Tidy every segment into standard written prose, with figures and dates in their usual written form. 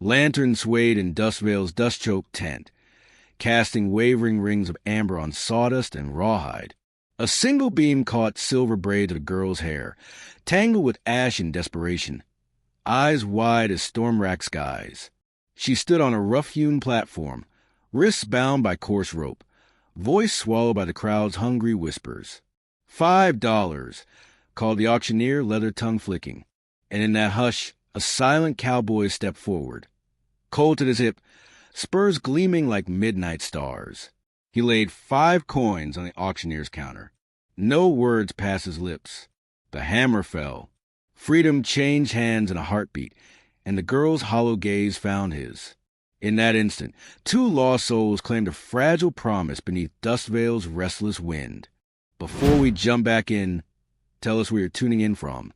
Lanterns swayed in Dustveil's dust-choked tent, casting wavering rings of amber on sawdust and rawhide. A single beam caught silver braids of the girl's hair, tangled with ash in desperation, eyes wide as storm-racked skies. She stood on a rough-hewn platform, wrists bound by coarse rope, voice swallowed by the crowd's hungry whispers. $5, called the auctioneer, leather tongue flicking. And in that hush, a silent cowboy stepped forward. Colt at his hip, spurs gleaming like midnight stars. He laid 5 coins on the auctioneer's counter. No words passed his lips. The hammer fell. Freedom changed hands in a heartbeat, and the girl's hollow gaze found his. In that instant, 2 lost souls claimed a fragile promise beneath Dustveil's restless wind. Before we jump back in, tell us where you're tuning in from.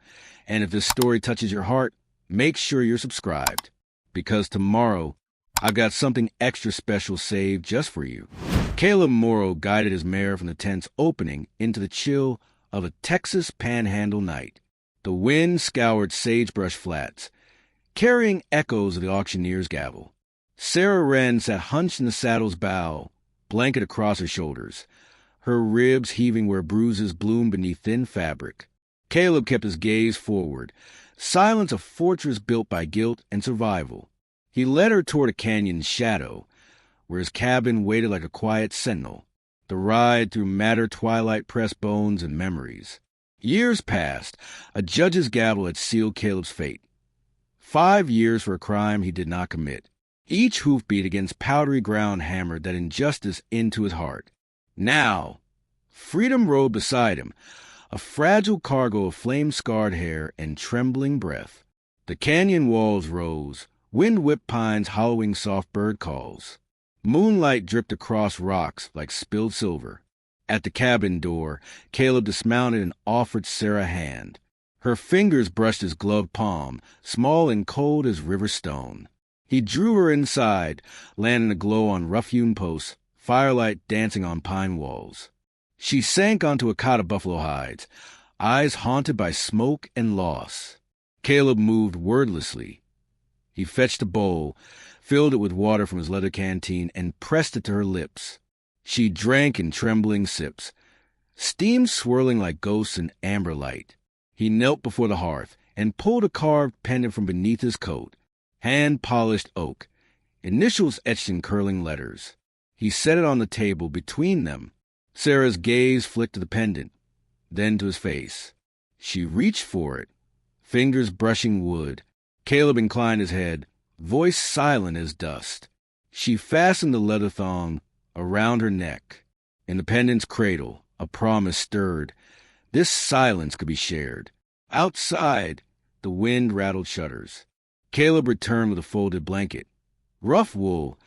And if this story touches your heart, make sure you're subscribed. Because tomorrow, I've got something extra special saved just for you. Caleb Morrow guided his mare from the tent's opening into the chill of a Texas panhandle night. The wind scoured sagebrush flats, carrying echoes of the auctioneer's gavel. Sarah Wren sat hunched in the saddle's bow, blanket across her shoulders, her ribs heaving where bruises bloomed beneath thin fabric. Caleb kept his gaze forward, silence a fortress built by guilt and survival. He led her toward a canyon's shadow, where his cabin waited like a quiet sentinel, the ride through madder twilight-pressed bones and memories. Years passed. A judge's gavel had sealed Caleb's fate. 5 years for a crime he did not commit. Each hoofbeat against powdery ground hammered that injustice into his heart. Now, freedom rode beside him, a fragile cargo of flame-scarred hair and trembling breath. The canyon walls rose, wind-whipped pines hollowing soft bird calls. Moonlight dripped across rocks like spilled silver. At the cabin door, Caleb dismounted and offered Sarah a hand. Her fingers brushed his gloved palm, small and cold as river stone. He drew her inside, landing a glow on rough-hewn posts, firelight dancing on pine walls. She sank onto a cot of buffalo hides, eyes haunted by smoke and loss. Caleb moved wordlessly. He fetched a bowl, filled it with water from his leather canteen, and pressed it to her lips. She drank in trembling sips, steam swirling like ghosts in amber light. He knelt before the hearth and pulled a carved pendant from beneath his coat, hand-polished oak, initials etched in curling letters. He set it on the table between them. Sarah's gaze flicked to the pendant, then to his face. She reached for it, fingers brushing wood. Caleb inclined his head, voice silent as dust. She fastened the leather thong around her neck. In the pendant's cradle, a promise stirred. This silence could be shared. Outside, the wind rattled shutters. Caleb returned with a folded blanket. Rough wool,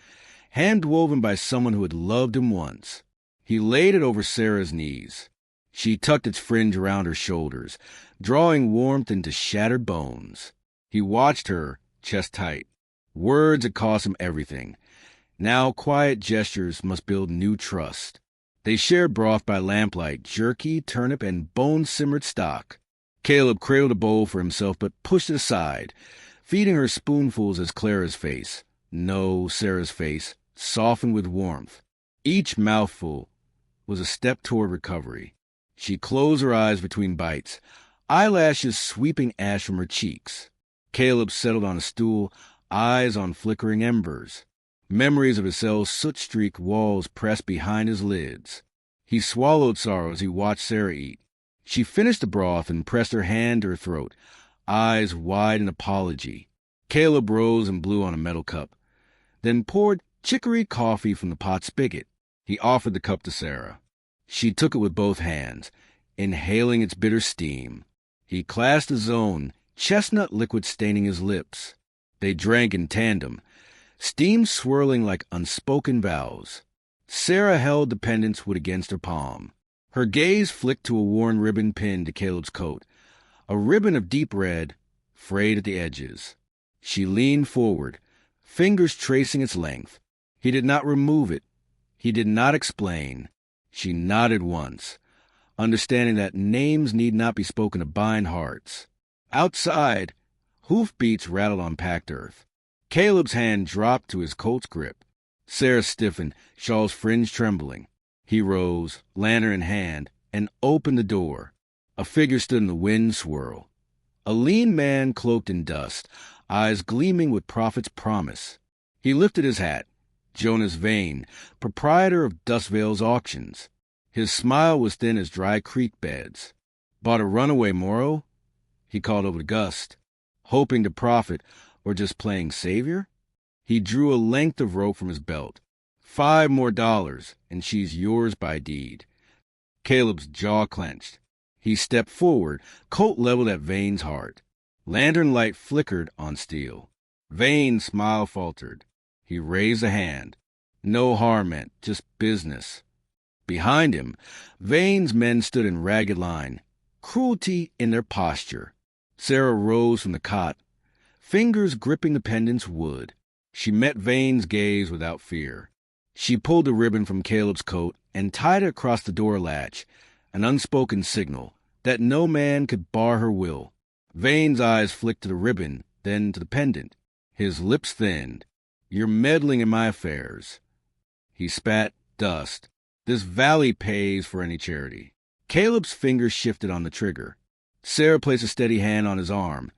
hand-woven by someone who had loved him once. He laid it over Sarah's knees. She tucked its fringe around her shoulders, drawing warmth into shattered bones. He watched her, chest tight. Words had cost him everything. Now quiet gestures must build new trust. They shared broth by lamplight, jerky, turnip, and bone-simmered stock. Caleb cradled a bowl for himself, but pushed it aside, feeding her spoonfuls as Clara's face. No, Sarah's face, softened with warmth. Each mouthful was a step toward recovery. She closed her eyes between bites, eyelashes sweeping ash from her cheeks. Caleb settled on a stool, eyes on flickering embers. Memories of his cell's soot-streaked walls pressed behind his lids. He swallowed sorrow as he watched Sarah eat. She finished the broth and pressed her hand to her throat, eyes wide in apology. Caleb rose and blew on a metal cup, then poured chicory coffee from the pot spigot. He offered the cup to Sarah. She took it with both hands, inhaling its bitter steam. He clasped his own, chestnut liquid staining his lips. They drank in tandem, steam swirling like unspoken vows. Sarah held the pendant's wood against her palm. Her gaze flicked to a worn ribbon pinned to Caleb's coat, a ribbon of deep red, frayed at the edges. She leaned forward, fingers tracing its length. He did not remove it. He did not explain. She nodded once, understanding that names need not be spoken to bind hearts. Outside, hoofbeats rattled on packed earth. Caleb's hand dropped to his Colt's grip. Sarah stiffened, shawl's fringe trembling. He rose, lantern in hand, and opened the door. A figure stood in the wind swirl. A lean man cloaked in dust, eyes gleaming with prophet's promise. He lifted his hat. Jonas Vane, proprietor of Dustveil's auctions. His smile was thin as dry creek beds. Bought a runaway, Morrow? He called over to Gust. Hoping to profit, or just playing savior? He drew a length of rope from his belt. $5 more, and she's yours by deed. Caleb's jaw clenched. He stepped forward, Colt leveled at Vane's heart. Lantern light flickered on steel. Vane's smile faltered. He raised a hand. No harm meant, just business. Behind him, Vane's men stood in ragged line, cruelty in their posture. Sarah rose from the cot, fingers gripping the pendant's wood. She met Vane's gaze without fear. She pulled the ribbon from Caleb's coat and tied it across the door latch, an unspoken signal that no man could bar her will. Vane's eyes flicked to the ribbon, then to the pendant. His lips thinned. You're meddling in my affairs. He spat dust. This valley pays for any charity. Caleb's fingers shifted on the trigger. Sarah placed a steady hand on his arm.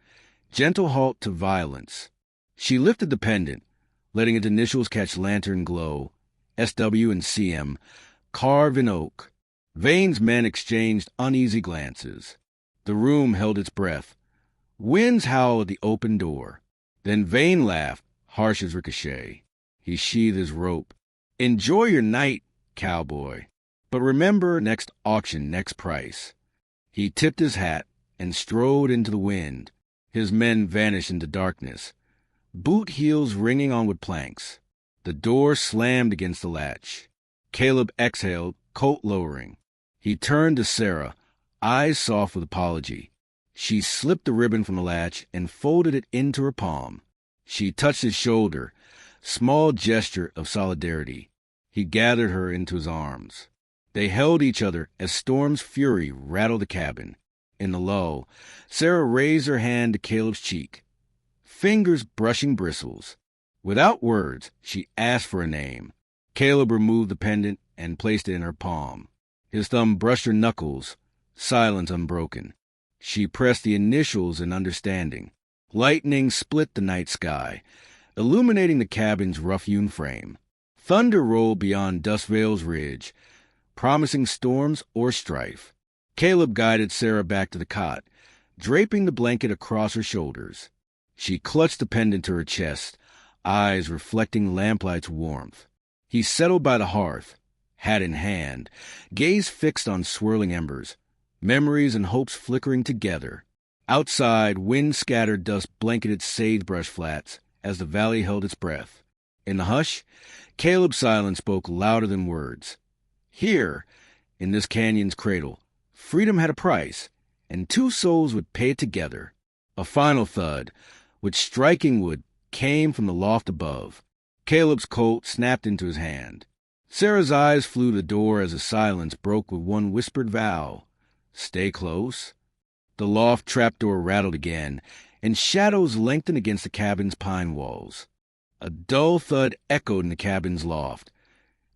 Gentle halt to violence. She lifted the pendant, letting its initials catch lantern glow. SW and CM, carved in oak. Vane's men exchanged uneasy glances. The room held its breath. Winds howled at the open door. Then Vane laughed, harsh as ricochet. He sheathed his rope. Enjoy your night, cowboy. But remember, next auction, next price. He tipped his hat and strode into the wind. His men vanished into darkness. Boot heels ringing on wood planks. The door slammed against the latch. Caleb exhaled, coat lowering. He turned to Sarah, eyes soft with apology. She slipped the ribbon from the latch and folded it into her palm. She touched his shoulder, small gesture of solidarity. He gathered her into his arms. They held each other as storm's fury rattled the cabin. In the lull, Sarah raised her hand to Caleb's cheek, fingers brushing bristles. Without words, she asked for a name. Caleb removed the pendant and placed it in her palm. His thumb brushed her knuckles, silence unbroken. She pressed the initials in understanding. Lightning split the night sky, illuminating the cabin's rough-hewn frame. Thunder rolled beyond Dustveil's ridge, promising storms or strife. Caleb guided Sarah back to the cot, draping the blanket across her shoulders. She clutched the pendant to her chest, eyes reflecting lamplight's warmth. He settled by the hearth, hat in hand, gaze fixed on swirling embers, memories and hopes flickering together. Outside, wind-scattered dust blanketed sagebrush flats as the valley held its breath. In the hush, Caleb's silence spoke louder than words. Here, in this canyon's cradle, freedom had a price, and two souls would pay it together. A final thud, which striking wood, came from the loft above. Caleb's coat snapped into his hand. Sarah's eyes flew to the door as the silence broke with one whispered vow. Stay close. The loft trapdoor rattled again, and shadows lengthened against the cabin's pine walls. A dull thud echoed in the cabin's loft.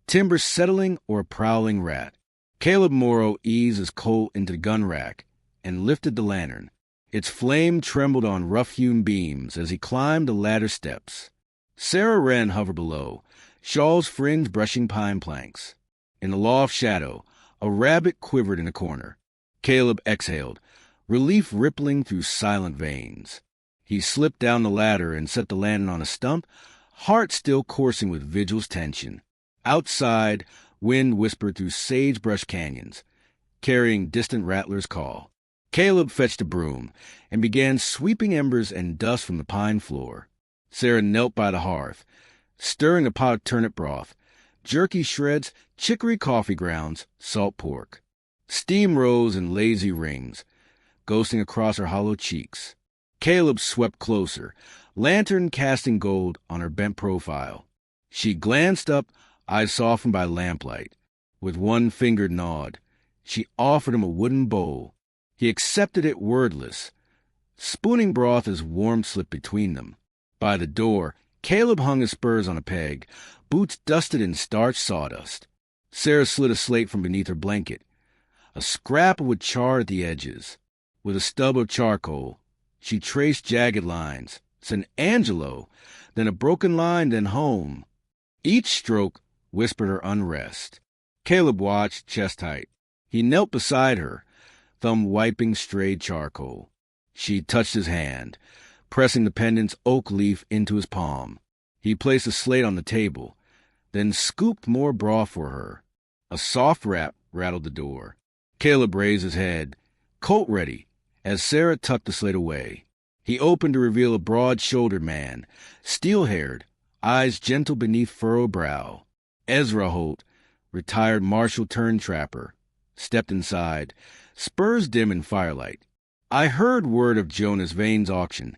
Timber settling or a prowling rat. Caleb Morrow eased his coat into the gun rack and lifted the lantern. Its flame trembled on rough-hewn beams as he climbed the ladder steps. Sarah Wren hovered below, shawl's fringe brushing pine planks. In the loft shadow, a rabbit quivered in a corner. Caleb exhaled, relief rippling through silent veins. He slipped down the ladder and set the lantern on a stump, heart still coursing with vigil's tension. Outside, wind whispered through sagebrush canyons, carrying distant rattlers' call. Caleb fetched a broom and began sweeping embers and dust from the pine floor. Sarah knelt by the hearth, stirring a pot of turnip broth, jerky shreds, chicory coffee grounds, salt pork. Steam rose in lazy rings, ghosting across her hollow cheeks. Caleb swept closer, lantern casting gold on her bent profile. She glanced up, eyes softened by lamplight. With one fingered nod, she offered him a wooden bowl. He accepted it wordless, spooning broth as warmth slipped between them. By the door, Caleb hung his spurs on a peg, boots dusted in starched sawdust. Sarah slid a slate from beneath her blanket. A scrap would char at the edges. With a stub of charcoal, she traced jagged lines. San Angelo, then a broken line, then home. Each stroke whispered her unrest. Caleb watched, chest tight. He knelt beside her, thumb wiping strayed charcoal. She touched his hand, pressing the pendant's oak leaf into his palm. He placed a slate on the table, then scooped more broth for her. A soft rap rattled the door. Caleb raised his head, coat ready, as Sarah tucked the slate away. He opened to reveal a broad-shouldered man, steel-haired, eyes gentle beneath furrowed brow. Ezra Holt, retired marshal-turned-trapper, stepped inside, spurs dim in firelight. "I heard word of Jonas Vane's auction,"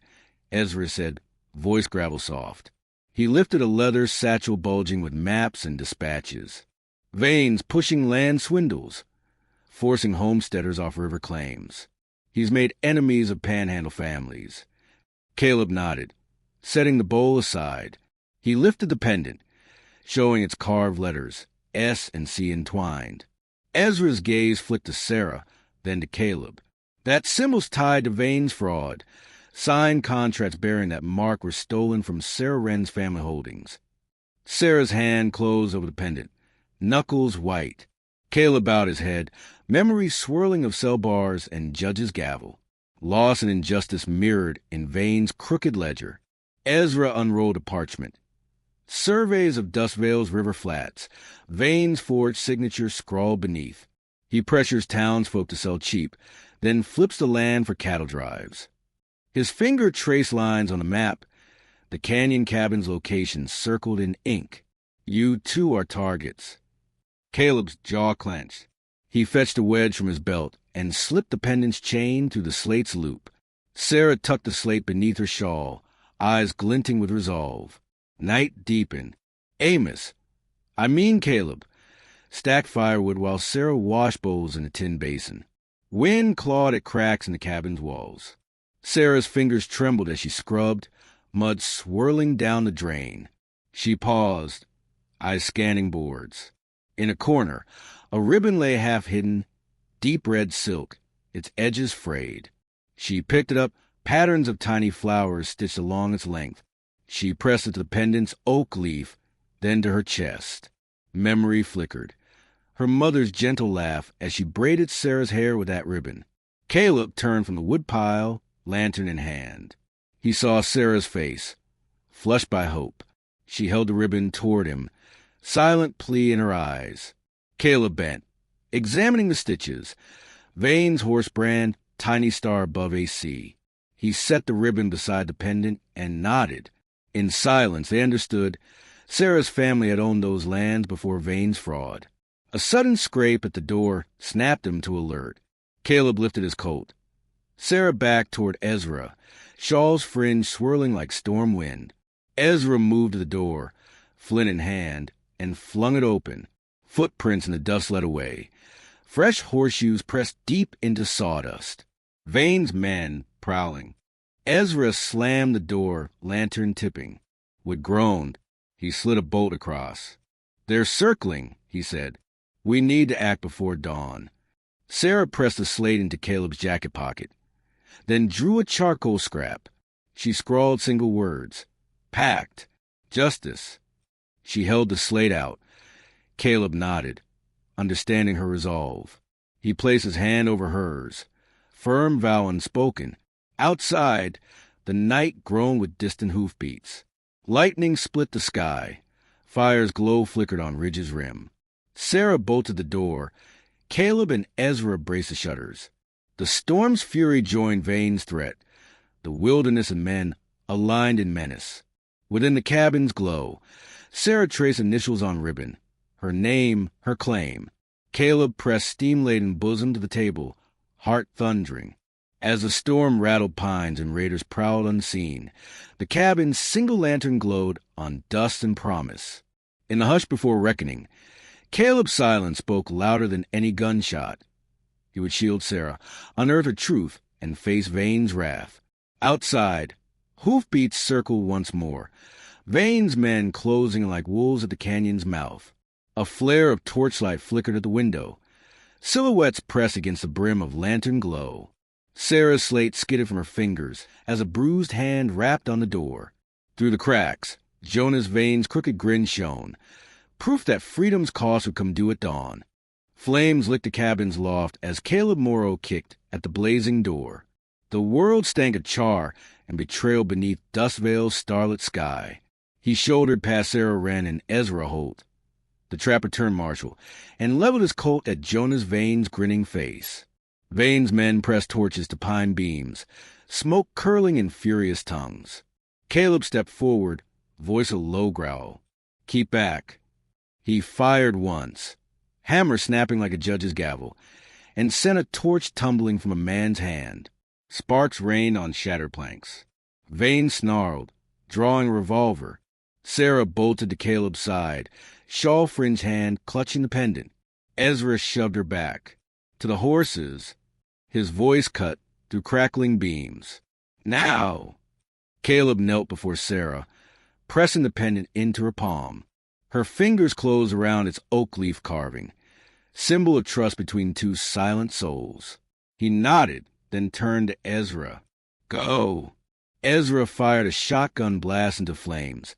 Ezra said, voice gravel-soft. He lifted a leather satchel bulging with maps and dispatches. "Vane's pushing land swindles, forcing homesteaders off river claims. He's made enemies of panhandle families." Caleb nodded, setting the bowl aside. He lifted the pendant, showing its carved letters, S and C entwined. Ezra's gaze flicked to Sarah, then to Caleb. "That symbol's tied to Vane's fraud. Signed contracts bearing that mark were stolen from Sarah Wren's family holdings." Sarah's hand closed over the pendant, knuckles white. Caleb bowed his head, memory swirling of cell bars and judge's gavel. Loss and injustice mirrored in Vane's crooked ledger. Ezra unrolled a parchment. Surveys of Dustveil's river flats, Vane's forged signature scrawled beneath. He pressures townsfolk to sell cheap, then flips the land for cattle drives. His finger traced lines on the map, the canyon cabin's location circled in ink. "You too are targets." Caleb's jaw clenched. He fetched a wedge from his belt and slipped the pendant's chain through the slate's loop. Sarah tucked the slate beneath her shawl, eyes glinting with resolve. Night deepened. "Amos, I mean Caleb," stacked firewood while Sarah washed bowls in a tin basin. Wind clawed at cracks in the cabin's walls. Sarah's fingers trembled as she scrubbed, mud swirling down the drain. She paused, eyes scanning boards. In a corner, a ribbon lay half-hidden, deep red silk, its edges frayed. She picked it up, patterns of tiny flowers stitched along its length. She pressed it to the pendant's oak leaf, then to her chest. Memory flickered. Her mother's gentle laugh as she braided Sarah's hair with that ribbon. Caleb turned from the woodpile, lantern in hand. He saw Sarah's face, flushed by hope. She held the ribbon toward him, silent plea in her eyes. Caleb bent, examining the stitches. Vane's horse brand, tiny star above AC. He set the ribbon beside the pendant and nodded. In silence, they understood. Sarah's family had owned those lands before Vane's fraud. A sudden scrape at the door snapped him to alert. Caleb lifted his coat. Sarah backed toward Ezra, shawl's fringe swirling like storm wind. Ezra moved to the door, flint in hand, and flung it open. Footprints in the dust led away. Fresh horseshoes pressed deep into sawdust. Vane's men prowling. Ezra slammed the door, lantern tipping. With groan, he slid a bolt across. "They're circling," he said. "We need to act before dawn." Sarah pressed the slate into Caleb's jacket pocket, then drew a charcoal scrap. She scrawled single words. "Pact. Justice." She held the slate out. Caleb nodded, understanding her resolve. He placed his hand over hers. Firm vow unspoken. Outside, the night groaned with distant hoofbeats. Lightning split the sky. Fire's glow flickered on ridge's rim. Sarah bolted the door. Caleb and Ezra braced the shutters. The storm's fury joined Vane's threat. The wilderness and men aligned in menace. Within the cabin's glow, Sarah traced initials on ribbon. Her name, her claim. Caleb pressed steam-laden bosom to the table, heart thundering. As the storm rattled pines and raiders prowled unseen, the cabin's single lantern glowed on dust and promise. In the hush before reckoning, Caleb's silence spoke louder than any gunshot. He would shield Sarah, unearth her truth, and face Vane's wrath. Outside, hoofbeats circled once more. Vane's men closing like wolves at the canyon's mouth. A flare of torchlight flickered at the window. Silhouettes pressed against the brim of lantern glow. Sarah's slate skidded from her fingers as a bruised hand rapped on the door. Through the cracks, Jonas Vane's crooked grin shone, proof that freedom's cost would come due at dawn. Flames licked the cabin's loft as Caleb Morrow kicked at the blazing door. The world stank of char and betrayal beneath Dustveil's starlit sky. He shouldered past Sarah Wren and Ezra Holt, the trapper turned marshal, and leveled his Colt at Jonas Vane's grinning face. Vane's men pressed torches to pine beams, smoke curling in furious tongues. Caleb stepped forward, voice a low growl. "Keep back." He fired once, hammer snapping like a judge's gavel, and sent a torch tumbling from a man's hand. Sparks rained on shattered planks. Vane snarled, drawing a revolver. Sarah bolted to Caleb's side, shawl-fringed hand clutching the pendant. Ezra shoved her back. To the horses, his voice cut through crackling beams. "Now!" Caleb knelt before Sarah, pressing the pendant into her palm. Her fingers closed around its oak leaf carving, symbol of trust between two silent souls. He nodded, then turned to Ezra. "Go." Ezra fired a shotgun blast into flames.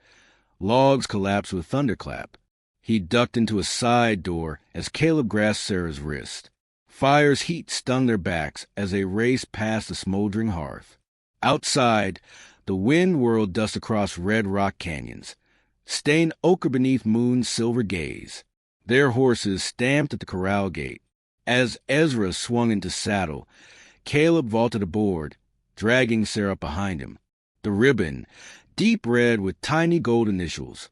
Logs collapsed with a thunderclap. He ducked into a side door as Caleb grasped Sarah's wrist. Fire's heat stung their backs as they raced past the smoldering hearth. Outside, the wind whirled dust across red rock canyons, stained ochre beneath moon's silver gaze. Their horses stamped at the corral gate. As Ezra swung into saddle, Caleb vaulted aboard, dragging Sarah behind him. The ribbon, deep red with tiny gold initials,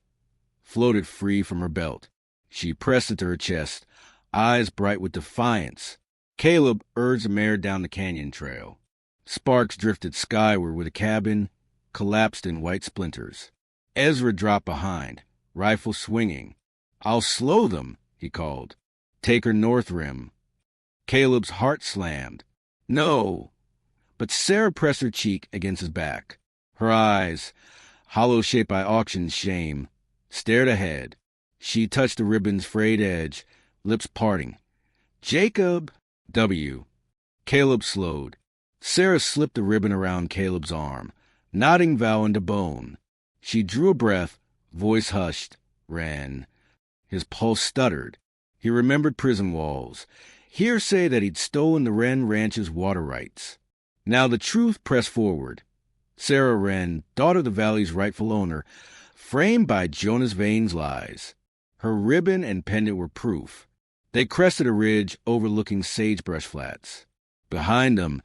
floated free from her belt. She pressed it to her chest, eyes bright with defiance. Caleb urged the mare down the canyon trail. Sparks drifted skyward where the cabin collapsed in white splinters. Ezra dropped behind, rifle swinging. "I'll slow them," he called. "Take her north rim." Caleb's heart slammed. "No." But Sarah pressed her cheek against his back. Her eyes, hollow-shaped by auction's shame, stared ahead. She touched the ribbon's frayed edge, lips parting. "Jacob!" "W." Caleb slowed. Sarah slipped the ribbon around Caleb's arm, knotting vow into bone. She drew a breath, voice hushed. "Wren." His pulse stuttered. He remembered prison walls, hearsay that he'd stolen the Wren ranch's water rights. Now the truth pressed forward. Sarah Wren, daughter of the valley's rightful owner, framed by Jonas Vane's lies. Her ribbon and pendant were proof. They crested a ridge overlooking sagebrush flats. Behind them,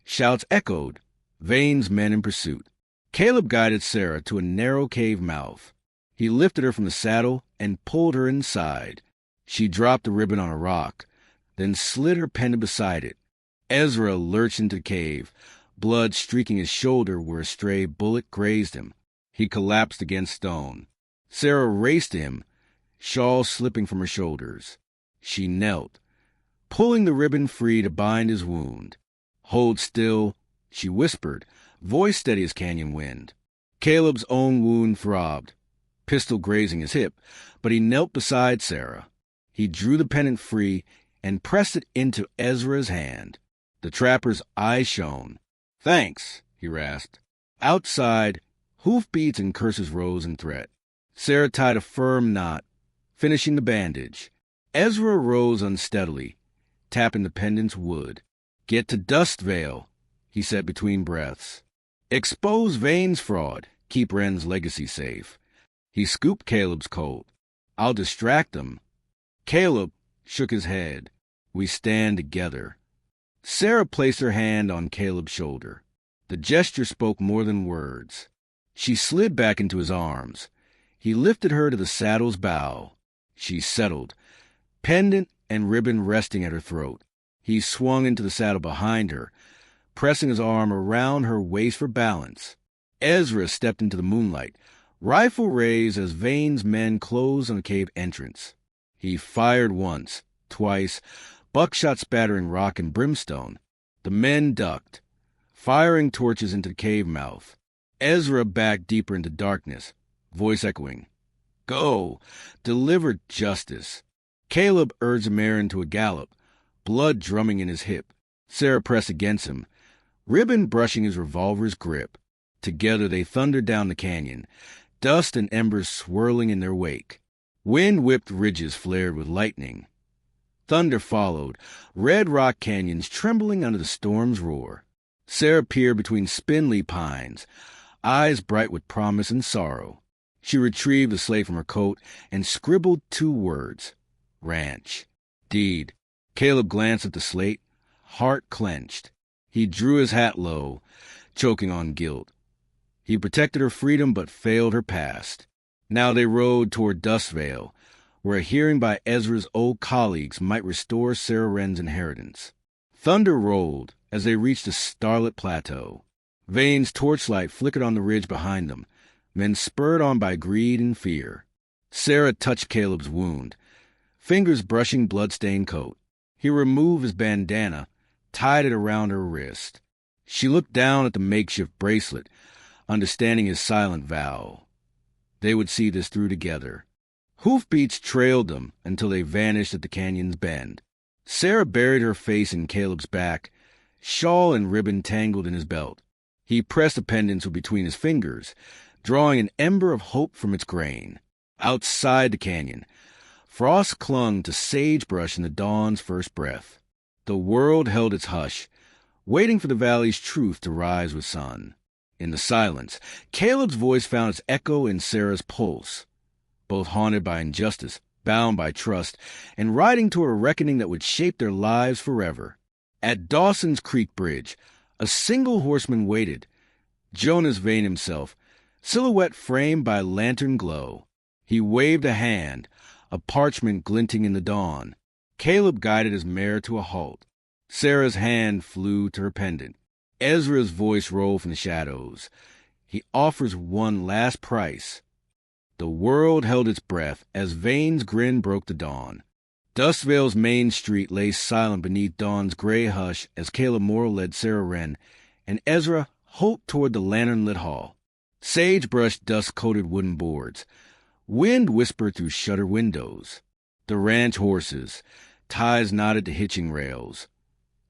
shouts echoed, Vane's men in pursuit. Caleb guided Sarah to a narrow cave mouth. He lifted her from the saddle and pulled her inside. She dropped the ribbon on a rock, then slid her pendant beside it. Ezra lurched into the cave, blood streaking his shoulder where a stray bullet grazed him. He collapsed against stone. Sarah raced to him, shawl slipping from her shoulders. She knelt, pulling the ribbon free to bind his wound. "Hold still," she whispered, voice steady as canyon wind. Caleb's own wound throbbed, pistol grazing his hip, but he knelt beside Sarah. He drew the pendant free and pressed it into Ezra's hand. The trapper's eyes shone. "Thanks," he rasped. Outside, hoofbeats and curses rose in threat. Sarah tied a firm knot, finishing the bandage. Ezra rose unsteadily, tapping the pendant's wood. "Get to Dustveil," he said between breaths. "Expose Vane's fraud, keep Wren's legacy safe." He scooped Caleb's coat. "I'll distract them." Caleb shook his head. "We stand together." Sarah placed her hand on Caleb's shoulder. The gesture spoke more than words. She slid back into his arms. He lifted her to the saddle's bow. She settled, pendant and ribbon resting at her throat. He swung into the saddle behind her, pressing his arm around her waist for balance. Ezra stepped into the moonlight, rifle raised as Vane's men closed on the cave entrance. He fired once, twice, buckshot spattering rock and brimstone. The men ducked, firing torches into the cave mouth. Ezra backed deeper into darkness, voice echoing. Go! Deliver justice! Caleb urged the mare into a gallop, blood drumming in his hip. Sarah pressed against him, ribbon brushing his revolver's grip. Together they thundered down the canyon, dust and embers swirling in their wake. Wind-whipped ridges flared with lightning. Thunder followed, red rock canyons trembling under the storm's roar. Sarah peered between spindly pines, eyes bright with promise and sorrow. She retrieved the slate from her coat and scribbled 2 words. Ranch. Deed. Caleb glanced at the slate, heart clenched. He drew his hat low, choking on guilt. He protected her freedom but failed her past. Now they rode toward Dustveil, where a hearing by Ezra's old colleagues might restore Sarah Wren's inheritance. Thunder rolled as they reached a starlit plateau. Vane's torchlight flickered on the ridge behind them, men spurred on by greed and fear. Sarah touched Caleb's wound, fingers brushing blood-stained coat. He removed his bandana, tied it around her wrist. She looked down at the makeshift bracelet, understanding his silent vow. They would see this through together. Hoofbeats trailed them until they vanished at the canyon's bend. Sarah buried her face in Caleb's back, shawl and ribbon tangled in his belt. He pressed the pendants between his fingers, drawing an ember of hope from its grain. Outside the canyon, frost clung to sagebrush in the dawn's first breath. The world held its hush, waiting for the valley's truth to rise with sun. In the silence, Caleb's voice found its echo in Sarah's pulse, both haunted by injustice, bound by trust, and riding toward a reckoning that would shape their lives forever. At Dawson's Creek Bridge, a single horseman waited, Jonas Vane himself, silhouette framed by lantern glow. He waved a hand, a parchment glinting in the dawn. Caleb guided his mare to a halt. Sarah's hand flew to her pendant. Ezra's voice rolled from the shadows. He offers one last price. The world held its breath as Vane's grin broke the dawn. Dustveil's main street lay silent beneath dawn's gray hush as Caleb Morrill led Sarah Wren, and Ezra hoped toward the lantern-lit hall. Sagebrush dust-coated wooden boards. Wind whispered through shutter windows. The ranch horses, ties knotted to hitching rails,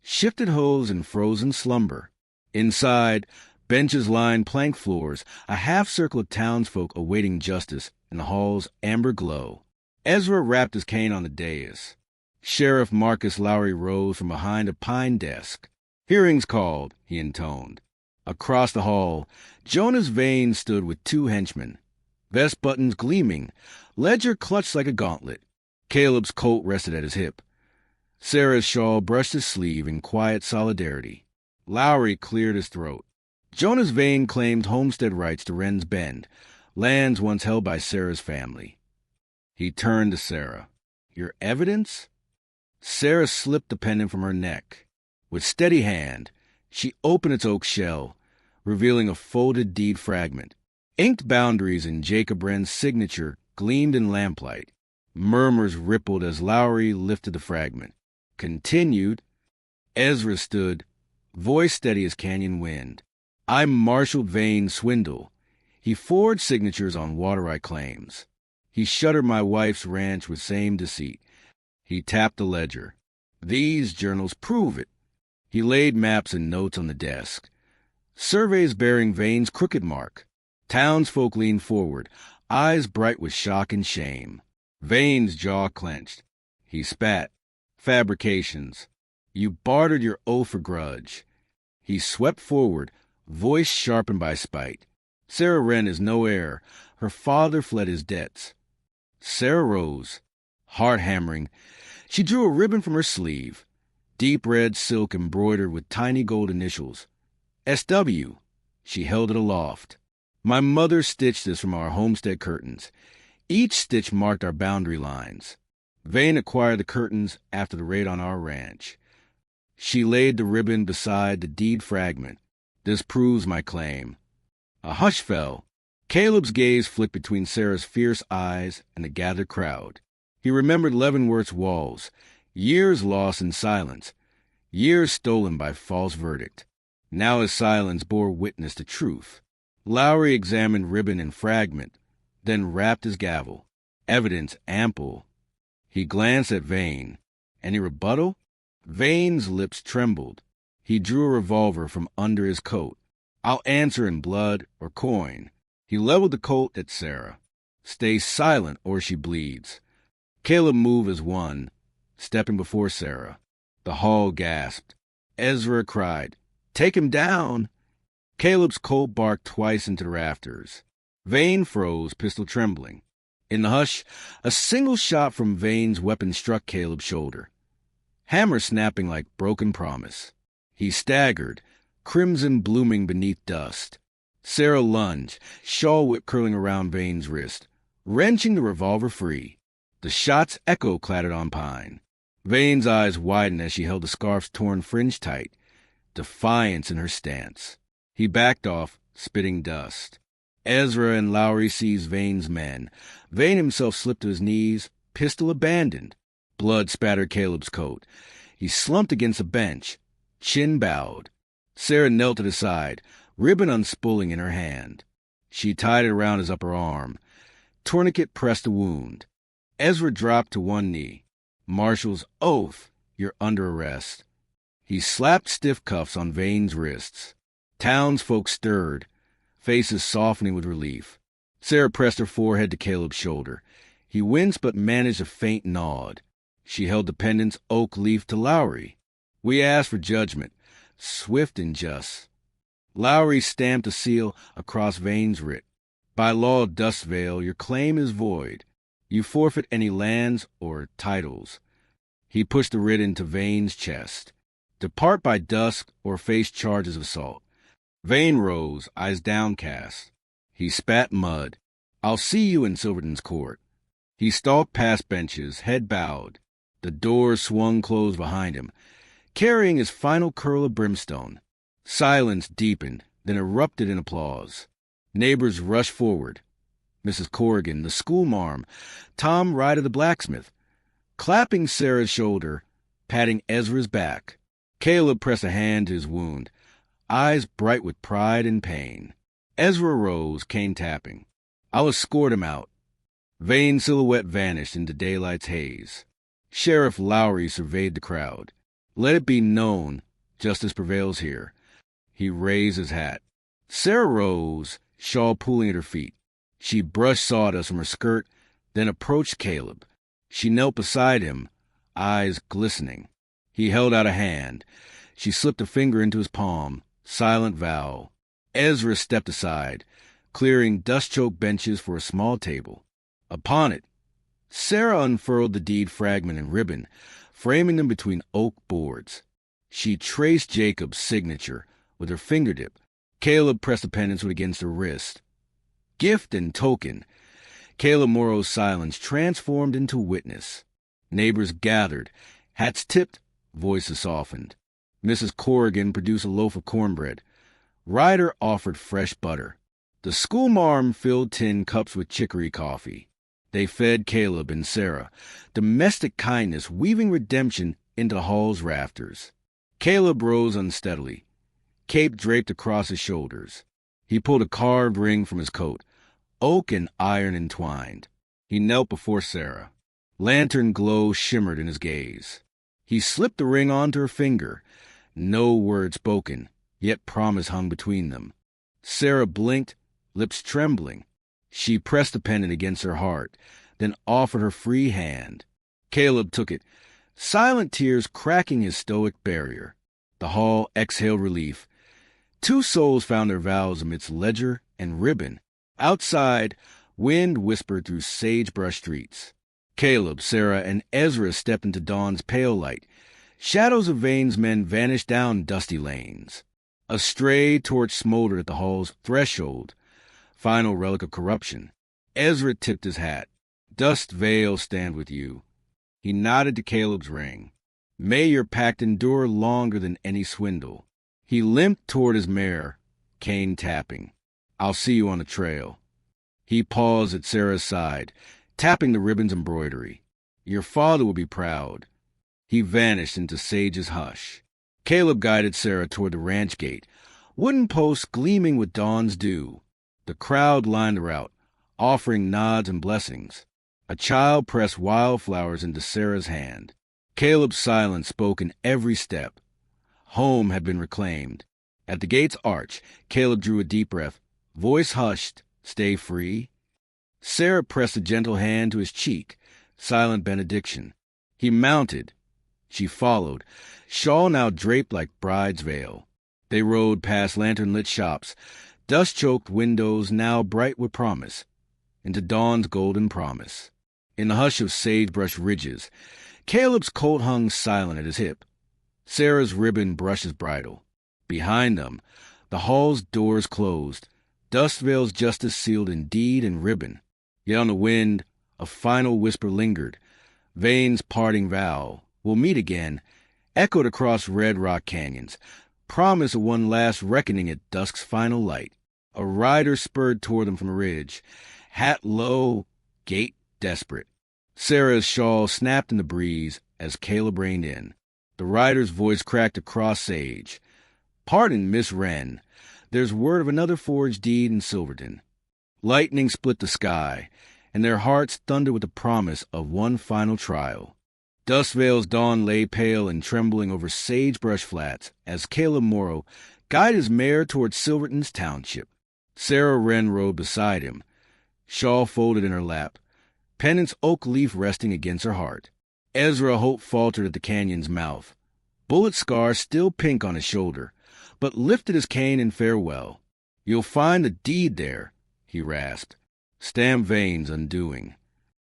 shifted hooves in frozen slumber. Inside, benches lined plank floors, a half-circle of townsfolk awaiting justice in the hall's amber glow. Ezra rapped his cane on the dais. Sheriff Marcus Lowry rose from behind a pine desk. Hearings called, he intoned. Across the hall, Jonas Vane stood with 2 henchmen, vest buttons gleaming, ledger clutched like a gauntlet. Caleb's coat rested at his hip. Sarah's shawl brushed his sleeve in quiet solidarity. Lowry cleared his throat. Jonas Vane claimed homestead rights to Wren's Bend, lands once held by Sarah's family. He turned to Sarah. Your evidence? Sarah slipped the pendant from her neck. With steady hand, she opened its oak shell, revealing a folded deed fragment. Inked boundaries and Jacob Wren's signature gleamed in lamplight. Murmurs rippled as Lowry lifted the fragment. Continued. Ezra stood, voice steady as canyon wind. I marshaled Vane's swindle. He forged signatures on water right claims. He shuttered my wife's ranch with same deceit. He tapped the ledger. These journals prove it. He laid maps and notes on the desk. Surveys bearing Vane's crooked mark. Townsfolk leaned forward, eyes bright with shock and shame. Vane's jaw clenched. He spat. Fabrications. You bartered your oath for grudge. He swept forward, voice sharpened by spite. Sarah Wren is no heir. Her father fled his debts. Sarah rose, heart hammering. She drew a ribbon from her sleeve, deep red silk embroidered with tiny gold initials. S.W. She held it aloft. My mother stitched this from our homestead curtains. Each stitch marked our boundary lines. Vane acquired the curtains after the raid on our ranch. She laid the ribbon beside the deed fragment. This proves my claim. A hush fell. Caleb's gaze flicked between Sarah's fierce eyes and the gathered crowd. He remembered Leavenworth's walls, years lost in silence, years stolen by false verdict. Now his silence bore witness to truth. Lowry examined ribbon and fragment, then rapped his gavel. Evidence ample. He glanced at Vane. Any rebuttal? Vane's lips trembled. He drew a revolver from under his coat. I'll answer in blood or coin. He leveled the Colt at Sarah. Stay silent or she bleeds. Caleb moved as one, stepping before Sarah. The hall gasped. Ezra cried, "Take him down!" Caleb's Colt barked twice into the rafters. Vane froze, pistol trembling. In the hush, a single shot from Vane's weapon struck Caleb's shoulder, hammer snapping like broken promise. He staggered, crimson blooming beneath dust. Sarah lunged, shawl whip curling around Vane's wrist, wrenching the revolver free. The shot's echo clattered on pine. Vane's eyes widened as she held the scarf's torn fringe tight, defiance in her stance. He backed off, spitting dust. Ezra and Lowry seized Vane's men. Vane himself slipped to his knees, pistol abandoned. Blood spattered Caleb's coat. He slumped against a bench, chin bowed. Sarah knelt at his side, ribbon unspooling in her hand. She tied it around his upper arm. Tourniquet pressed the wound. Ezra dropped to one knee. Marshal's oath, "You're under arrest." He slapped stiff cuffs on Vane's wrists. Townsfolk stirred, faces softening with relief. Sarah pressed her forehead to Caleb's shoulder. He winced but managed a faint nod. She held the pendant's oak leaf to Lowry. "We asked for judgment, swift and just." Lowry stamped a seal across Vane's writ. "By law of Dustveil, your claim is void. You forfeit any lands or titles." He pushed the writ into Vane's chest. "Depart by dusk or face charges of assault." Vane rose, eyes downcast. He spat mud. "I'll see you in Silverton's court." He stalked past benches, head bowed. The doors swung closed behind him, carrying his final curl of brimstone. Silence deepened, then erupted in applause. Neighbors rushed forward. Mrs. Corrigan, the schoolmarm, Tom Ryder the blacksmith, clapping Sarah's shoulder, patting Ezra's back. Caleb pressed a hand to his wound, eyes bright with pride and pain. Ezra rose, cane tapping. "I'll escort him out." Vane's silhouette vanished into daylight's haze. Sheriff Lowry surveyed the crowd. "Let it be known, justice prevails here." He raised his hat. Sarah rose, shawl pooling at her feet. She brushed sawdust from her skirt, then approached Caleb. She knelt beside him, eyes glistening. He held out a hand. She slipped a finger into his palm. Silent vow. Ezra stepped aside, clearing dust-choked benches for a small table. Upon it, Sarah unfurled the deed fragment and ribbon, framing them between oak boards. She traced Jacob's signature with her fingertip. Caleb pressed the pendants against her wrist. Gift and token. Caleb Morrow's silence transformed into witness. Neighbors gathered, hats tipped, voices softened. Mrs. Corrigan produced a loaf of cornbread. Ryder offered fresh butter. The schoolmarm filled tin cups with chicory coffee. They fed Caleb and Sarah, domestic kindness weaving redemption into the hall's rafters. Caleb rose unsteadily, cape draped across his shoulders. He pulled a carved ring from his coat, oak and iron entwined. He knelt before Sarah. Lantern glow shimmered in his gaze. He slipped the ring onto her finger. No word spoken, yet promise hung between them. Sarah blinked, lips trembling. She pressed the pendant against her heart, then offered her free hand. Caleb took it, silent tears cracking his stoic barrier. The hall exhaled relief. Two souls found their vows amidst ledger and ribbon. Outside, wind whispered through sagebrush streets. Caleb, Sarah, and Ezra stepped into dawn's pale light. Shadows of Vane's men vanished down dusty lanes. A stray torch smoldered at the hall's threshold, final relic of corruption. Ezra tipped his hat. "Dustveil stand with you." He nodded to Caleb's ring. "May your pact endure longer than any swindle." He limped toward his mare, cane tapping. "I'll see you on the trail." He paused at Sarah's side, tapping the ribbon's embroidery. "Your father will be proud." He vanished into Sage's hush. Caleb guided Sarah toward the ranch gate, wooden posts gleaming with dawn's dew. The crowd lined the route, offering nods and blessings. A child pressed wildflowers into Sarah's hand. Caleb's silence spoke in every step. Home had been reclaimed. At the gate's arch, Caleb drew a deep breath. Voice hushed. Stay free. Sarah pressed a gentle hand to his cheek. Silent benediction. He mounted. She followed, shawl now draped like bride's veil. They rode past lantern-lit shops, dust-choked windows now bright with promise, into dawn's golden promise. In the hush of sagebrush ridges, Caleb's coat hung silent at his hip. Sarah's ribbon brushed his bridle. Behind them, the hall's doors closed, Dustveil's justice sealed in deed and ribbon. Yet on the wind, a final whisper lingered. Vane's parting vow, we'll meet again, echoed across red rock canyons. Promise of one last reckoning at dusk's final light. A rider spurred toward them from a ridge, hat low, gait desperate. Sarah's shawl snapped in the breeze as Caleb reined in. The rider's voice cracked across sage. Pardon, Miss Wren. There's word of another forged deed in Silverton. Lightning split the sky, and their hearts thundered with the promise of one final trial. Dustveil's dawn lay pale and trembling over sagebrush flats as Caleb Morrow guided his mare toward Silverton's township. Sarah Wren rode beside him, shawl folded in her lap, pennant's oak leaf resting against her heart. Ezra Hope faltered at the canyon's mouth, bullet scar still pink on his shoulder, but lifted his cane in farewell. You'll find the deed there, he rasped, stamped Vane's undoing.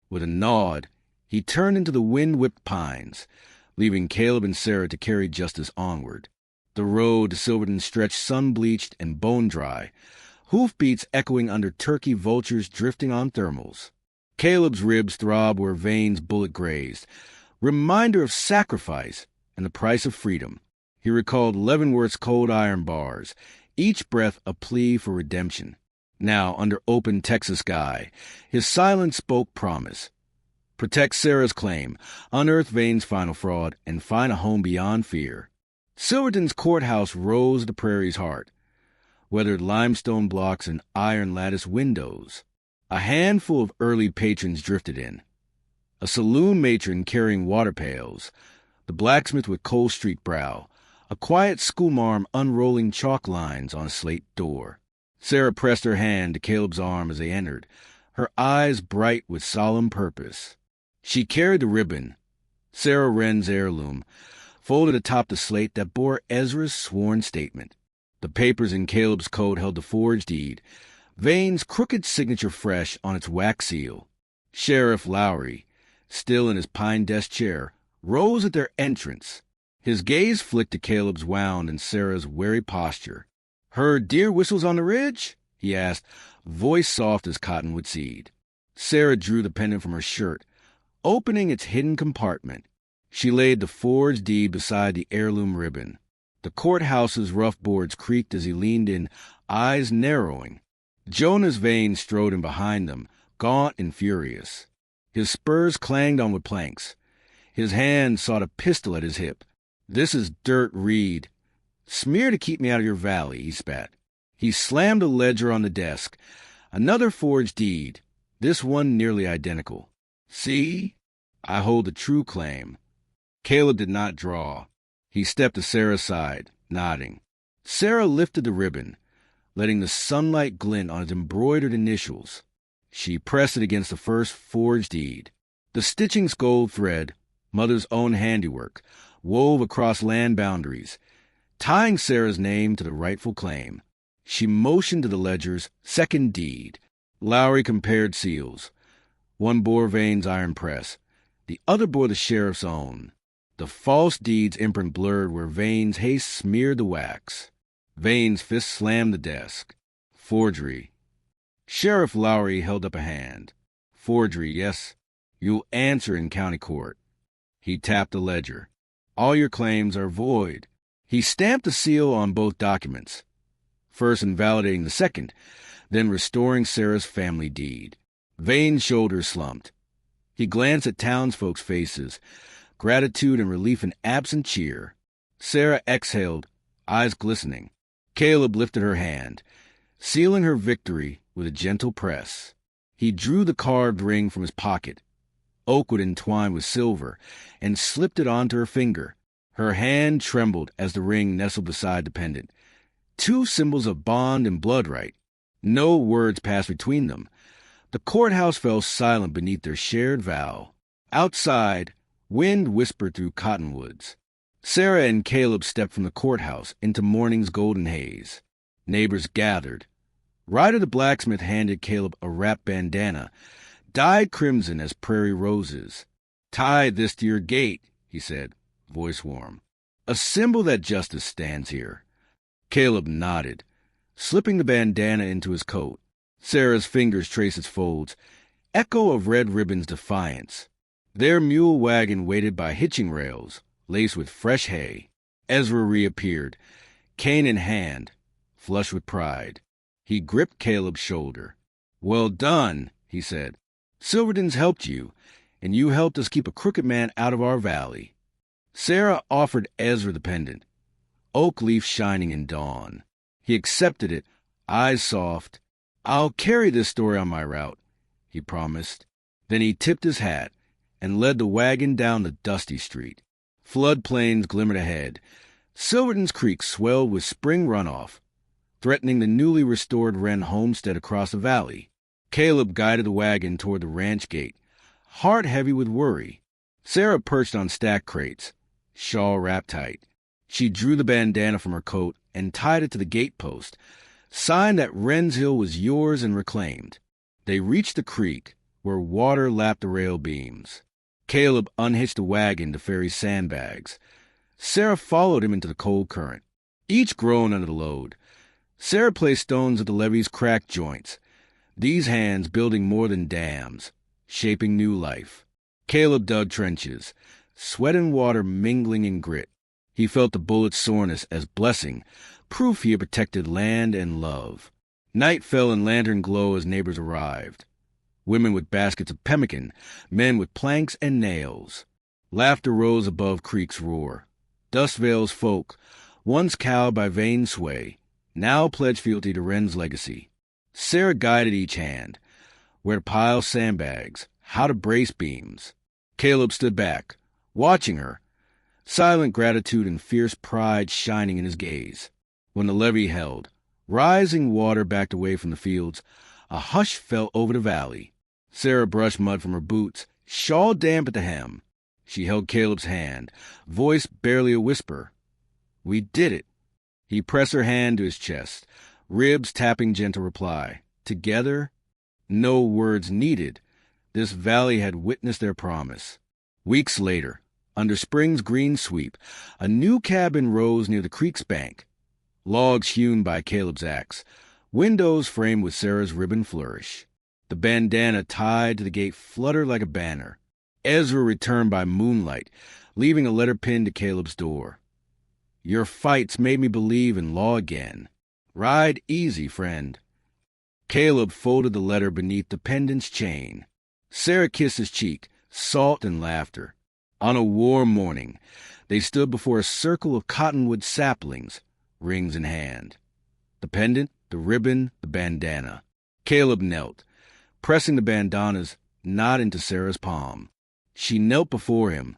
With a nod, he turned into the wind-whipped pines, leaving Caleb and Sarah to carry justice onward. The road to Silverton stretched sun-bleached and bone-dry, hoofbeats echoing under turkey vultures drifting on thermals. Caleb's ribs throbbed where Vane's bullet grazed, reminder of sacrifice and the price of freedom. He recalled Leavenworth's cold iron bars, each breath a plea for redemption. Now, under open Texas sky, his silence spoke promise. Protect Sarah's claim, unearth Vane's final fraud, and find a home beyond fear. Silverton's courthouse rose at the prairie's heart, weathered limestone blocks and iron lattice windows. A handful of early patrons drifted in. A saloon matron carrying water pails, the blacksmith with Cole Street brow, a quiet schoolmarm unrolling chalk lines on a slate door. Sarah pressed her hand to Caleb's arm as they entered, her eyes bright with solemn purpose. She carried the ribbon, Sarah Wren's heirloom, folded atop the slate that bore Ezra's sworn statement. The papers in Caleb's coat held the forged deed, Vane's crooked signature fresh on its wax seal. Sheriff Lowry, still in his pine desk chair, rose at their entrance. His gaze flicked to Caleb's wound and Sarah's wary posture. "Heard deer whistles on the ridge?" he asked, voice soft as cottonwood seed. Sarah drew the pendant from her shirt, opening its hidden compartment. She laid the forged deed beside the heirloom ribbon. The courthouse's rough boards creaked as he leaned in, eyes narrowing. Jonas Vane strode in behind them, gaunt and furious. His spurs clanged on wood planks. His hand sought a pistol at his hip. "This is dirt reed. Smear to keep me out of your valley," he spat. He slammed a ledger on the desk. Another forged deed, this one nearly identical. "See? I hold the true claim." Caleb did not draw. He stepped to Sarah's side, nodding. Sarah lifted the ribbon, letting the sunlight glint on its embroidered initials. She pressed it against the first forged deed. The stitching's gold thread, mother's own handiwork, wove across land boundaries, tying Sarah's name to the rightful claim. She motioned to the ledger's second deed. Lowry compared seals. One bore Vane's iron press. The other bore the sheriff's own. The false deed's imprint blurred where Vane's haste smeared the wax. Vane's fist slammed the desk. Forgery. Sheriff Lowry held up a hand. Forgery, yes. You'll answer in county court. He tapped the ledger. All your claims are void. He stamped the seal on both documents, first invalidating the second, then restoring Sarah's family deed. Vane's shoulders slumped. He glanced at townsfolk's faces, gratitude and relief in absent cheer. Sarah exhaled, eyes glistening. Caleb lifted her hand, sealing her victory with a gentle press. He drew the carved ring from his pocket, oakwood entwined with silver, and slipped it onto her finger. Her hand trembled as the ring nestled beside the pendant. Two symbols of bond and blood right. No words passed between them. The courthouse fell silent beneath their shared vow. Outside, wind whispered through cottonwoods. Sarah and Caleb stepped from the courthouse into morning's golden haze. Neighbors gathered. Ryder the blacksmith handed Caleb a wrapped bandana, dyed crimson as prairie roses. "Tie this to your gate," he said, voice warm. "A symbol that justice stands here." Caleb nodded, slipping the bandana into his coat. Sarah's fingers traced its folds, echo of red ribbon's defiance. Their mule wagon waited by hitching rails, laced with fresh hay. Ezra reappeared, cane in hand, flushed with pride. He gripped Caleb's shoulder. "Well done," he said. "Silverton's helped you, and you helped us keep a crooked man out of our valley." Sarah offered Ezra the pendant, oak leaf shining in dawn. He accepted it, eyes soft. "I'll carry this story on my route," he promised. Then he tipped his hat and led the wagon down the dusty street. Floodplains glimmered ahead. Silverton's Creek swelled with spring runoff, threatening the newly restored Wren homestead across the valley. Caleb guided the wagon toward the ranch gate, heart heavy with worry. Sarah perched on stack crates, shawl wrapped tight. She drew the bandana from her coat and tied it to the gate post, sign that Wren's Hill was yours and reclaimed. They reached the creek, where water lapped the rail beams. Caleb unhitched the wagon to ferry sandbags. Sarah followed him into the cold current. Each groaned under the load. Sarah placed stones at the levee's cracked joints, these hands building more than dams, shaping new life. Caleb dug trenches, sweat and water mingling in grit. He felt the bullet's soreness as blessing, proof he had protected land and love. Night fell in lantern glow as neighbors arrived. Women with baskets of pemmican, men with planks and nails. Laughter rose above creek's roar. Dustveil's folk, once cowed by vain sway, now pledged fealty to Wren's legacy. Sarah guided each hand, where to pile sandbags, how to brace beams. Caleb stood back, watching her, silent gratitude and fierce pride shining in his gaze. When the levee held, rising water backed away from the fields, a hush fell over the valley. Sarah brushed mud from her boots, shawl damp at the hem. She held Caleb's hand, voice barely a whisper. "We did it." He pressed her hand to his chest, ribs tapping gentle reply. Together, no words needed. This valley had witnessed their promise. Weeks later, under spring's green sweep, a new cabin rose near the creek's bank. Logs hewn by Caleb's axe, windows framed with Sarah's ribbon flourish. The bandana tied to the gate fluttered like a banner. Ezra returned by moonlight, leaving a letter pinned to Caleb's door. "Your fights made me believe in law again. Ride easy, friend." Caleb folded the letter beneath the pendant's chain. Sarah kissed his cheek, salt and laughter. On a warm morning, they stood before a circle of cottonwood saplings, rings in hand. The pendant, the ribbon, the bandana. Caleb knelt, pressing the bandana's knot into Sarah's palm. She knelt before him,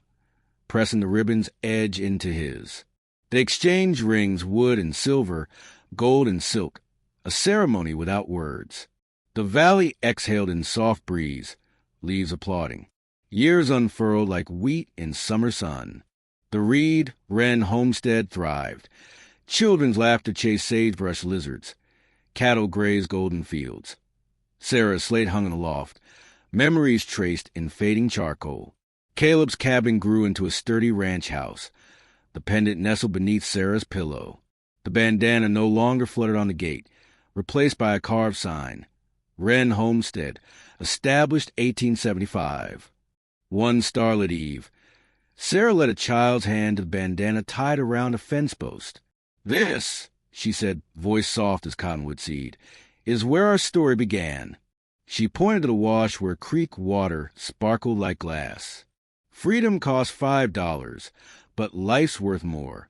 pressing the ribbon's edge into his. They exchanged rings, wood and silver, gold and silk, a ceremony without words. The valley exhaled in soft breeze, leaves applauding. Years unfurled like wheat in summer sun. The Reed Wren homestead thrived. Children's laughter chased sagebrush lizards. Cattle grazed golden fields. Sarah's slate hung in the loft, memories traced in fading charcoal. Caleb's cabin grew into a sturdy ranch house. The pendant nestled beneath Sarah's pillow. The bandana no longer fluttered on the gate, replaced by a carved sign. Wren Homestead, established 1875. One starlit eve, Sarah led a child's hand to the bandana tied around a fence post. "This," she said, voice soft as cottonwood seed, "is where our story began." She pointed to the wash where creek water sparkled like glass. "Freedom costs $5, but life's worth more."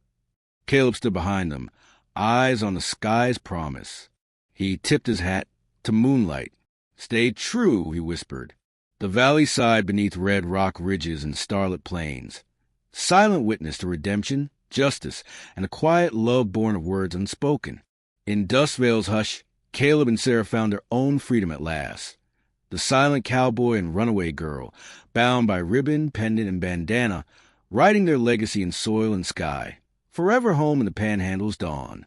Caleb stood behind them, eyes on the sky's promise. He tipped his hat to moonlight, Stay true, he whispered. The valley sighed beneath red rock ridges and starlit plains. Silent witness to redemption, justice, and a quiet love born of words unspoken. In Dustveil's hush, Caleb and Sarah found their own freedom at last. The silent cowboy and runaway girl, bound by ribbon, pendant, and bandana, writing their legacy in soil and sky, forever home in the Panhandle's dawn.